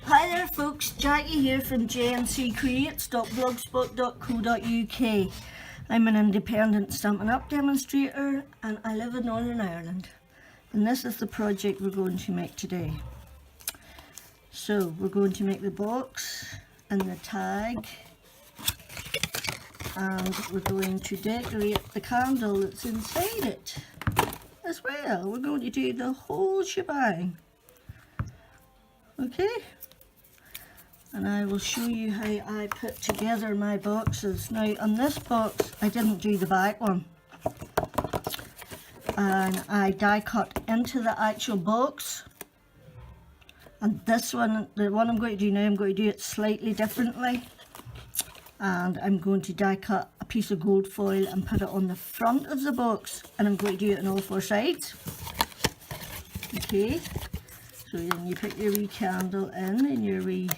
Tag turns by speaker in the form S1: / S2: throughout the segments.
S1: Hi there folks, Jackie here from jnccreates.blogspot.co.uk. I'm an independent Stampin' Up demonstrator and I live in Northern Ireland. And this is the project we're going to make today. So we're going to make the box and the tag, and we're going to decorate the candle that's inside it as well. We're going to do the whole shebang. Okay? And I will show you how I put together my boxes. Now on this box I didn't do the back one, and I die cut into the actual box, and this one, the one I'm going to do now, I'm going to do it slightly differently, and I'm going to die cut a piece of gold foil and put it on the front of the box, and I'm going to do it on all four sides. Okay, so then you put your wee candle in and your wee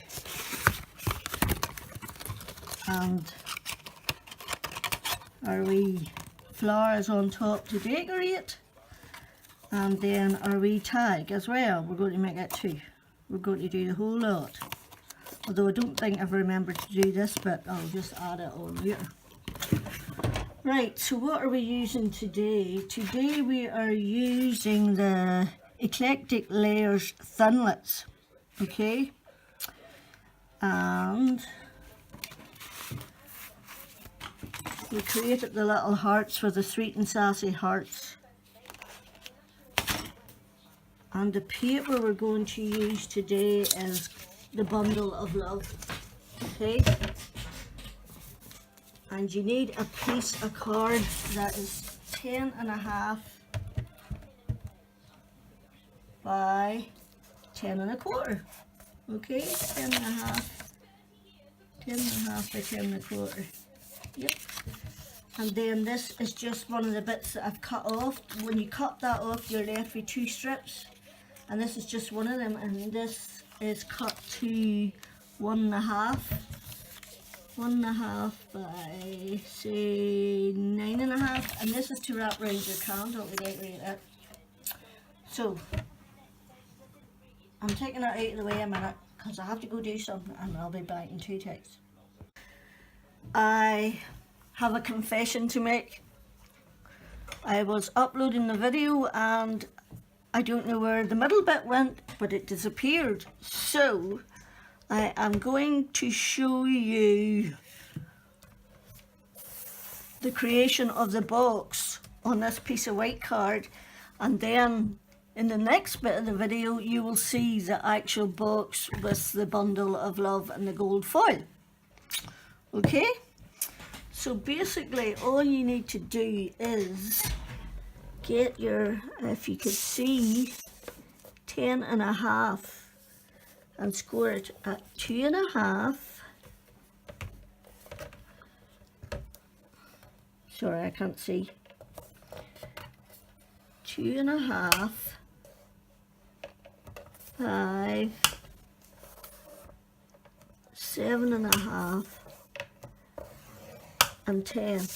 S1: and our wee flowers on top to decorate, and then our wee tag as well. We're going to make it two. We're going to do the whole lot, although I don't think I've remembered to do this, but I'll just add it on later. Right, so what are we using today? Today we are using the Eclectic Layers Thinlits, okay, and we created the little hearts for the sweet and sassy hearts. And the paper we're going to use today is the Bundle of Love. Okay? And you need a piece of card that is 10.5 by 10.25. Okay? 10.5 by 10.25. Yep. And then this is just one of the bits that I've cut off. When you cut that off, you're left with two strips, and this is just one of them, and this is cut to 1.5 by say 9.5, and this is to wrap around your candle to decorate it. So I'm taking it out of the way a minute because I have to go do something, and I'll be back in 2 ticks. I have a confession to make. I was uploading the video and I don't know where the middle bit went, but it disappeared. So I am going to show you the creation of the box on this piece of white card, and then in the next bit of the video you will see the actual box with the Bundle of Love and the gold foil. Okay, so basically all you need to do is get your, if you could see, 10.5 and score it at 2.5. Sorry, I can't see. 2.5 by 7.5 and 10.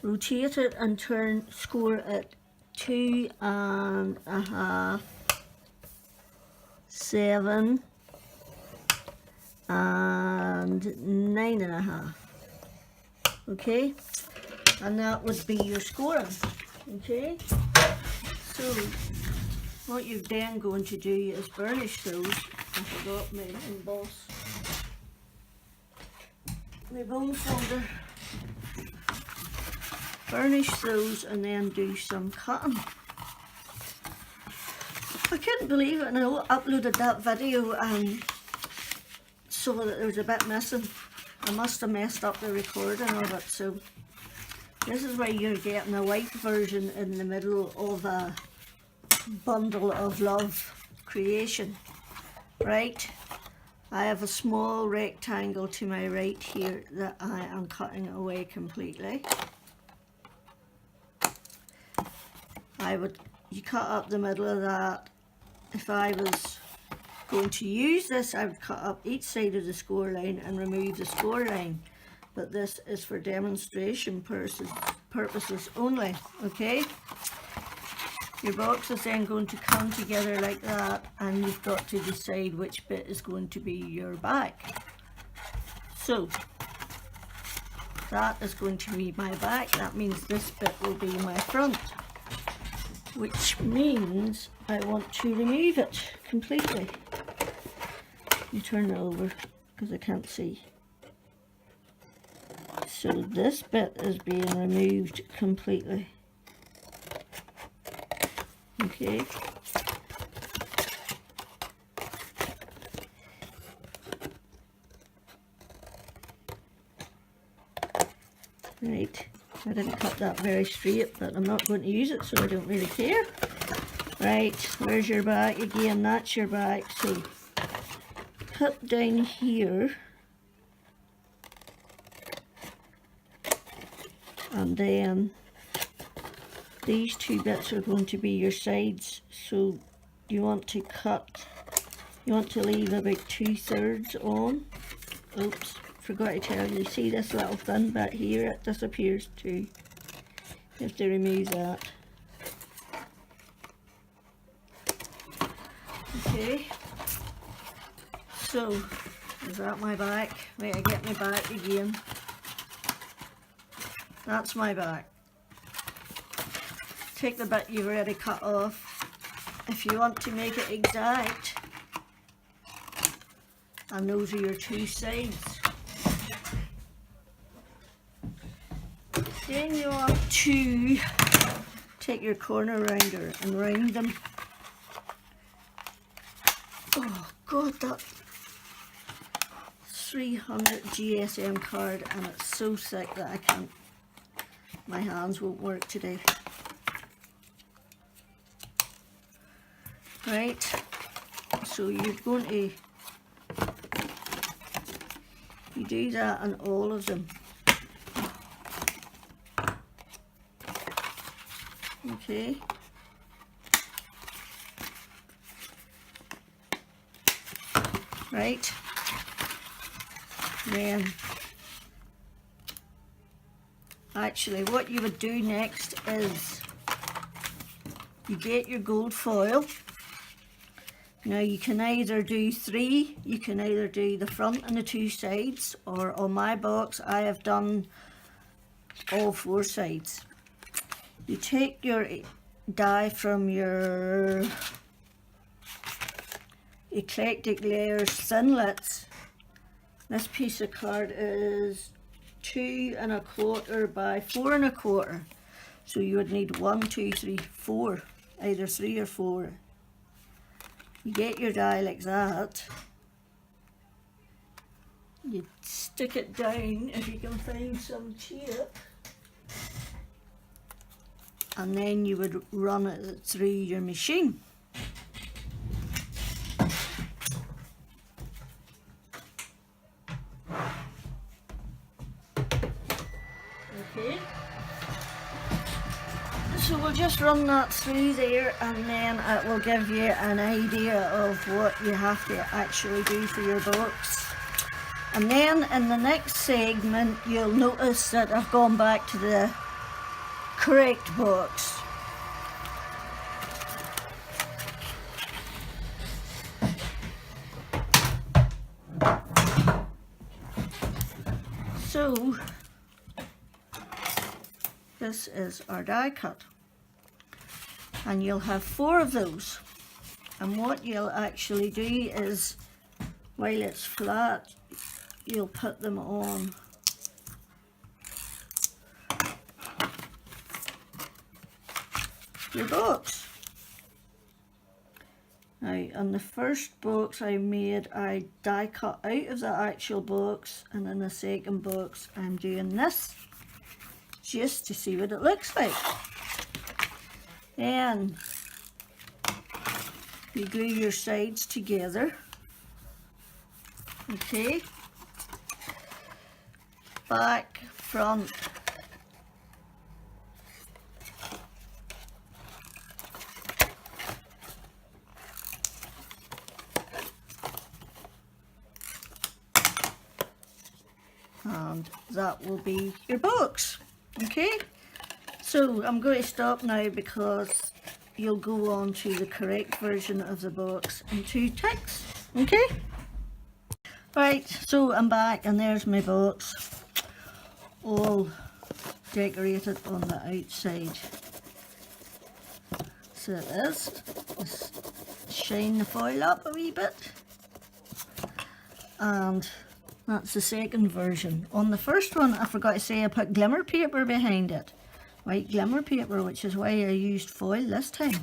S1: Rotate it and turn, score at 2.5, 7 and 9.5. Okay, and that would be your scoring. Okay, so what you're then going to do is burnish those. I forgot my emboss, my bone folder. Burnish those and then do some cutting. I couldn't believe it, and I uploaded that video and saw that there was a bit missing. I must have messed up the recording of it. So this is where you're getting a white version in the middle of a Bundle of Love creation. Right, I have a small rectangle to my right here that I am cutting away completely. You cut up the middle of that. If I was going to use this, I would cut up each side of the score line and remove the score line. But this is for demonstration purposes only, okay? Your box is then going to come together like that, and you've got to decide which bit is going to be your back. So that is going to be my back. That means this bit will be my front, which means I want to remove it completely. You turn it over because I can't see. So this bit is being removed completely. Okay. Right, I didn't cut that very straight, but I'm not going to use it, so I don't really care. Right, where's your back? Again, that's your back. So cut down here, and then these two bits are going to be your sides. So you want to leave about 2/3 on. Oops, forgot to tell you, see this little thin bit here, it disappears too. You have to remove that. Okay, so is that my back? Wait, I get my back again. That's my back. Take the bit you've already cut off. If you want to make it exact, and those are your two sides. Then you want to take your corner rounder and round them. Oh God, that 300 GSM card, and it's so thick that I can't, my hands won't work today. Right, so you're going to, you do that on all of them. Okay. Right. Then, actually what you would do next is you get your gold foil. Now you can either do 3, you can either do the front and the 2 sides, or on my box I have done all 4 sides. You take your die from your Eclectic Layers Thinlits. This piece of card is 2 1/4 by 4 1/4. So you would need 1, 2, 3, 4, either 3 or 4. You get your die like that. You stick it down if you can find some tape. And then you would run it through your machine. Okay. So we'll just run that through there, and then it will give you an idea of what you have to actually do for your box. And then in the next segment you'll notice that I've gone back to the correct box. So this is our die cut, and you'll have 4 of those, and what you'll actually do is, while it's flat, you'll put them on your box. Now on the first box I made, I die cut out of the actual box, and in the second box I'm doing this just to see what it looks like. Then you glue your sides together. Okay, back, front, and that will be your box. Okay, so I'm going to stop now because you'll go on to the correct version of the box and 2 ticks. Okay? Right, so I'm back and there's my box, all decorated on the outside. So it is. Just shine the foil up a wee bit. And that's the second version. On the first one, I forgot to say I put glimmer paper behind it. White glimmer paper, which is why I used foil this time.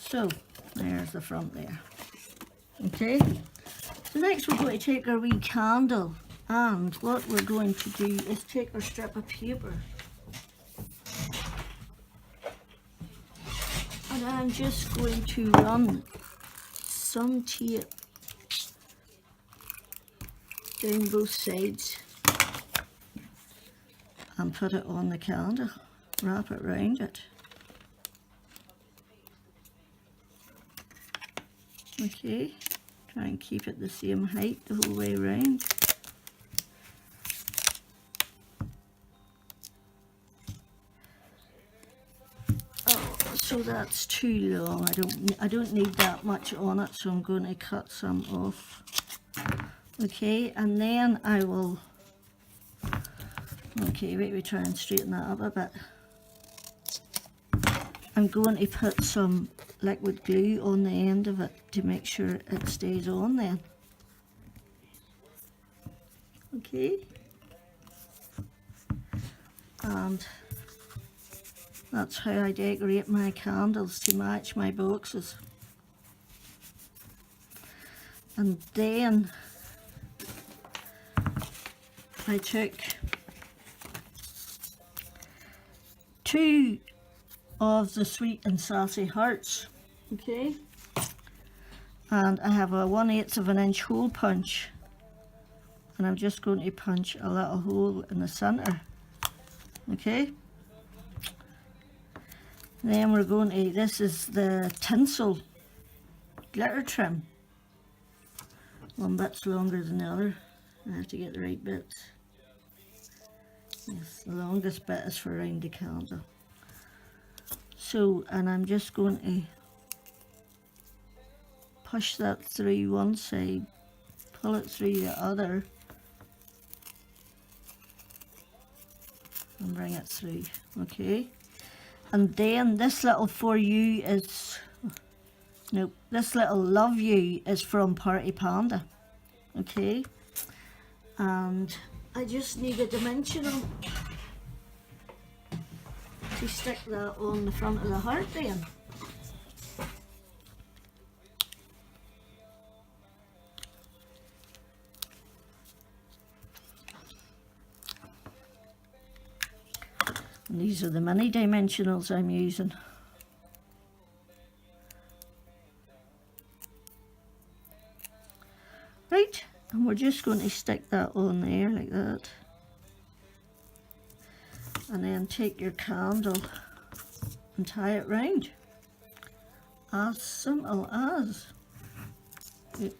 S1: So, there's the front there. Okay. So next we're going to take our wee candle, and what we're going to do is take our strip of paper. And I'm just going to run some tape down both sides and put it on the candle, wrap it round it. Okay, try and keep it the same height the whole way around. Oh, so that's too long. I don't need that much on it, so I'm going to cut some off. Okay, and then I will, okay, wait, we try and straighten that up a bit. I'm going to put some liquid glue on the end of it to make sure it stays on then. Okay, and that's how I decorate my candles to match my boxes. And then I took 2 of the sweet and sassy hearts, okay, and I have a 1/8 of an inch hole punch, and I'm just going to punch a little hole in the center. Okay, then we're going to, this is the tinsel glitter trim. One bit's longer than the other. I have to get the right bits. Yes, the longest bit is for around the candle. So, and I'm just going to push that through one side, pull it through the other, and bring it through. Okay, and then this little for you is, nope, this little love you is from Party Panda. Okay, and I just need a dimensional to stick that on the front of the heart then. And these are the mini dimensionals I'm using. Right, and we're just going to stick that on there like that. And then take your candle and tie it round. As simple as. Oops.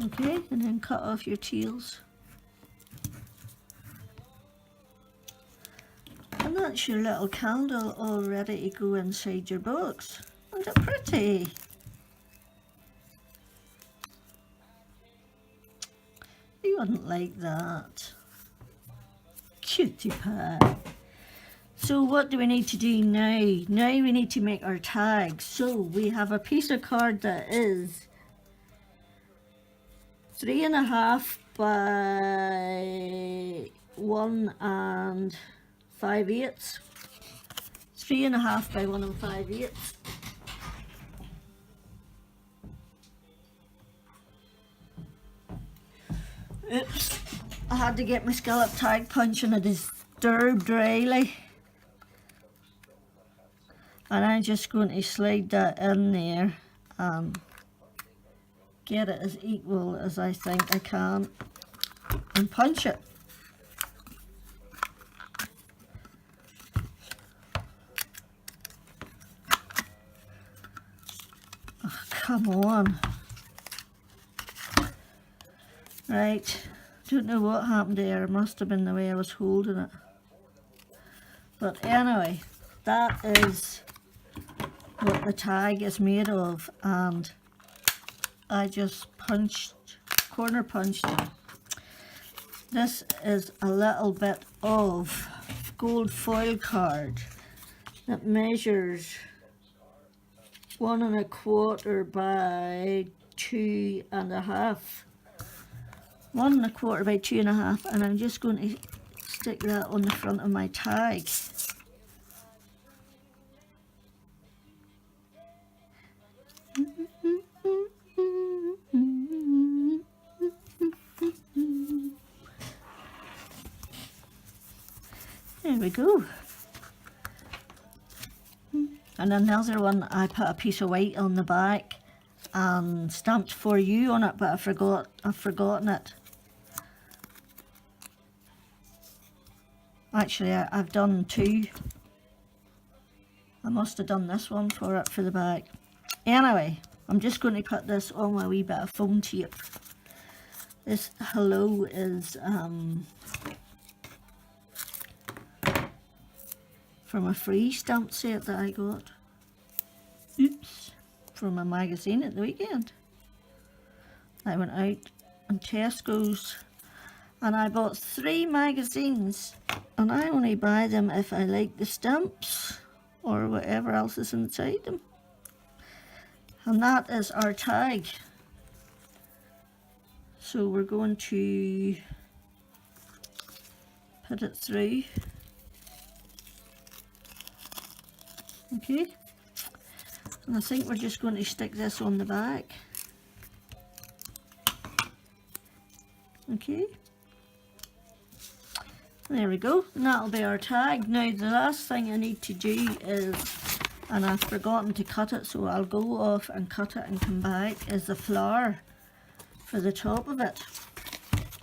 S1: Okay, and then cut off your tails. And that's your little candle all ready to go inside your box. Isn't it pretty? You wouldn't like that. Cutie pie. So what do we need to do now? Now we need to make our tags. So we have a piece of card that is 3.5 by 1 5/8. 3.5 by 1 5/8. Oops, I had to get my scallop tag punch and it is disturbed really. And I'm just going to slide that in there and get it as equal as I think I can and punch it. come on. Right, don't know what happened there. It must have been the way I was holding it. But anyway, that is what the tag is made of, and I just corner punched. This is a little bit of gold foil card that measures 1 1/4 by 2.5. 1 1/4 by 2.5, and I'm just going to stick that on the front of my tag. There we go. And another one, I put a piece of white on the back and stamped "For You" on it, but I've forgotten it. Actually, I've done 2. I must have done this one for it for the back. Anyway, I'm just going to put this on my wee bit of foam tape. This hello is from a free stamp set that I got. Oops, from a magazine at the weekend. I went out on Tesco's and I bought 3 magazines, and I only buy them if I like the stamps or whatever else is inside them. And that is our tag. So we're going to put it through. Okay, and I think we're just going to stick this on the back. Okay, there we go, and that'll be our tag. Now the last thing I need to do is, and I've forgotten to cut it, so I'll go off and cut it and come back, is the flower for the top of it.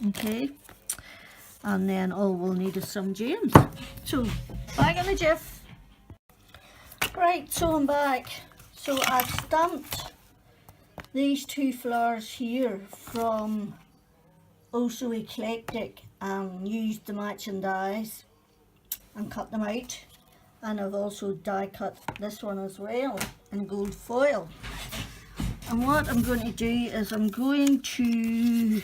S1: Okay, and then all we'll need is some gems. So back in the jiff. Right, so I'm back. So I've stamped these 2 flowers here from also Eclectic and used the matching dies and cut them out. And I've also die cut this one as well in gold foil. And what I'm going to do is I'm going to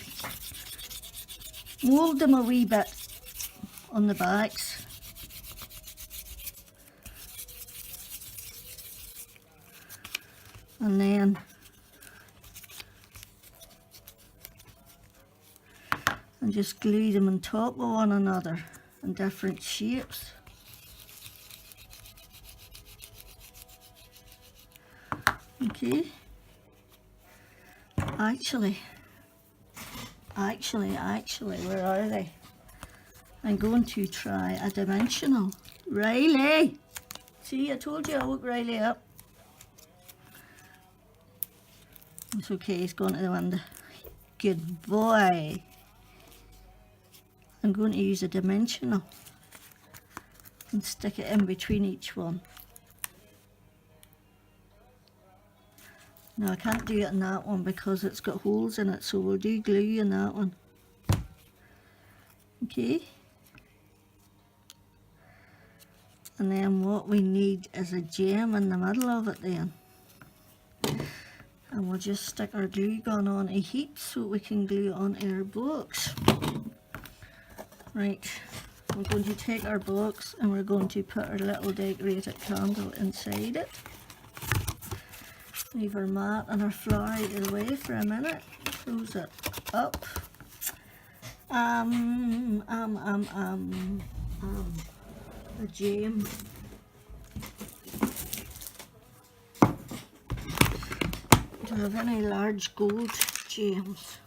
S1: mould them a wee bit on the backs. And then and just glue them on top of one another in different shapes. Okay. Actually, where are they? I'm going to try a dimensional. Riley! See, I told you I woke Riley up. It's okay, he's gone to the window. Good boy. I'm going to use a dimensional and stick it in between each one. No, I can't do it in that one because it's got holes in it, so we'll do glue in that one. Okay. And then what we need is a gem in the middle of it then. And we'll just stick our glue gun on a heat so we can glue it on our box. Right, we're going to take our box and we're going to put our little decorated candle inside it. Leave our mat and our flower out of the way for a minute. Close it up. A gem. Do I have any large gold gems?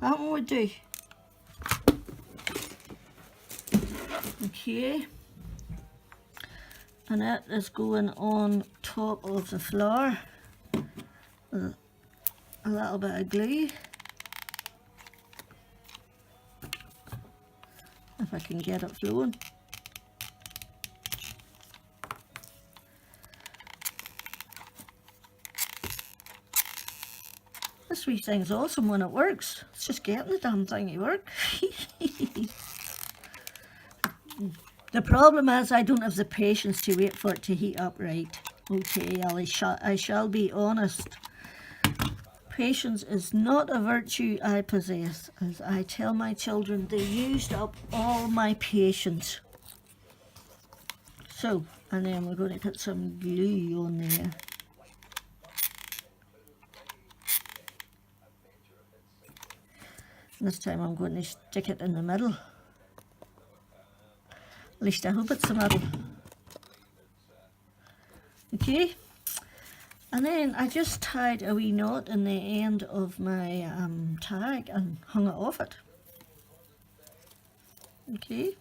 S1: That one would do. Okay, and it is going on top of the flower with a little bit of glue. if I can get it flowing. This wee thing's awesome when it works. It's just getting the damn thing to work. The problem is I don't have the patience to wait for it to heat up right. Okay, I shall be honest. Patience is not a virtue I possess. As I tell my children, they used up all my patience. So, and then we're going to put some glue on there. This time I'm going to stick it in the middle. At least I hope it's the middle. Okay, and then I just tied a wee knot in the end of my tag and hung it off it. Okay.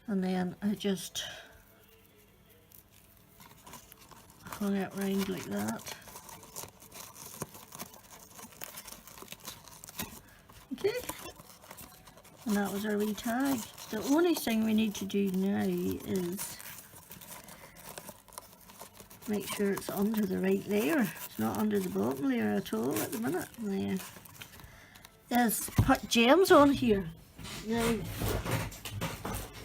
S1: And then I just hung it round like that. Okay, and that was our wee tag. The only thing we need to do now is make sure it's under the right layer. It's not under the bottom layer at all at the minute. There. Is put gems on here. Now,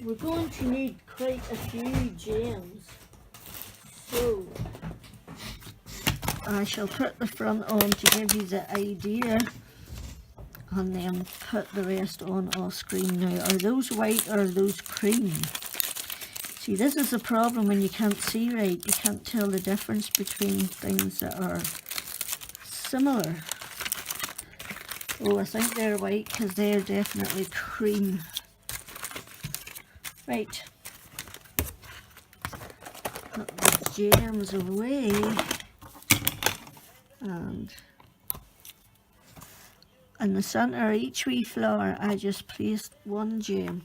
S1: we're going to need quite a few gems, so I shall put the front on to give you the idea and then put the rest on off screen. Now, are those white or are those cream? See, this is the problem when you can't see right. You can't tell the difference between things that are similar. Oh, I think they're white because they're definitely cream. Right. Put the gems away. And in the centre of each wee flower, I just placed one gem.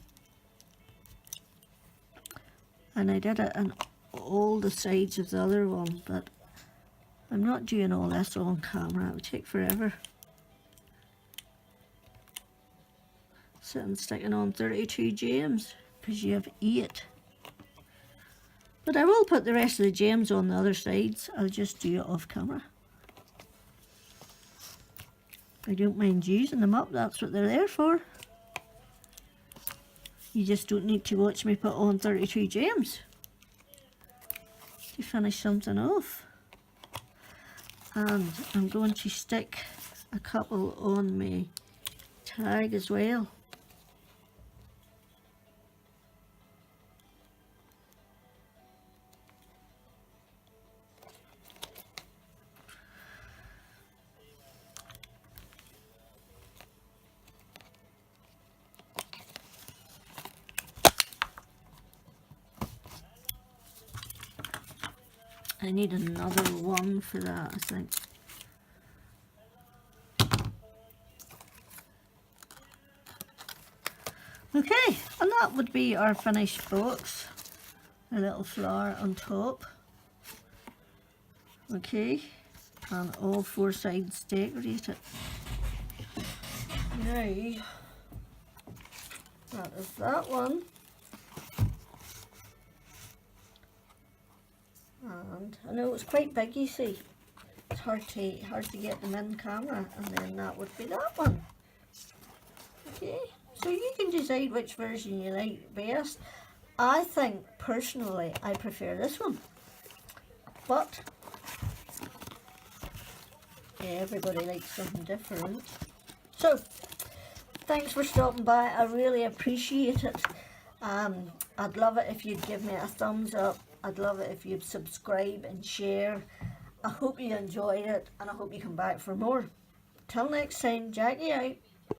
S1: And I did it on all the sides of the other one, but I'm not doing all this on camera. It would take forever. Sitting sticking on 32 gems because you have 8. But I will put the rest of the gems on the other sides. I'll just do it off camera. I don't mind using them up, that's what they're there for. You just don't need to watch me put on 32 gems to finish something off. And I'm going to stick a couple on my tag as well. I need another one for that, I think. Okay, and that would be our finished box. A little flower on top. Okay, and all 4 sides decorated. Now, that is that one. And I know it's quite big, you see. It's hard to get them in camera, and then that would be that one. Okay, so you can decide which version you like best. I think personally I prefer this one, but everybody likes something different. So thanks for stopping by. I really appreciate it. I'd love it if you'd give me a thumbs up. I'd love it if you'd subscribe and share. I hope you enjoyed it, and I hope you come back for more. Till next time, Jackie out.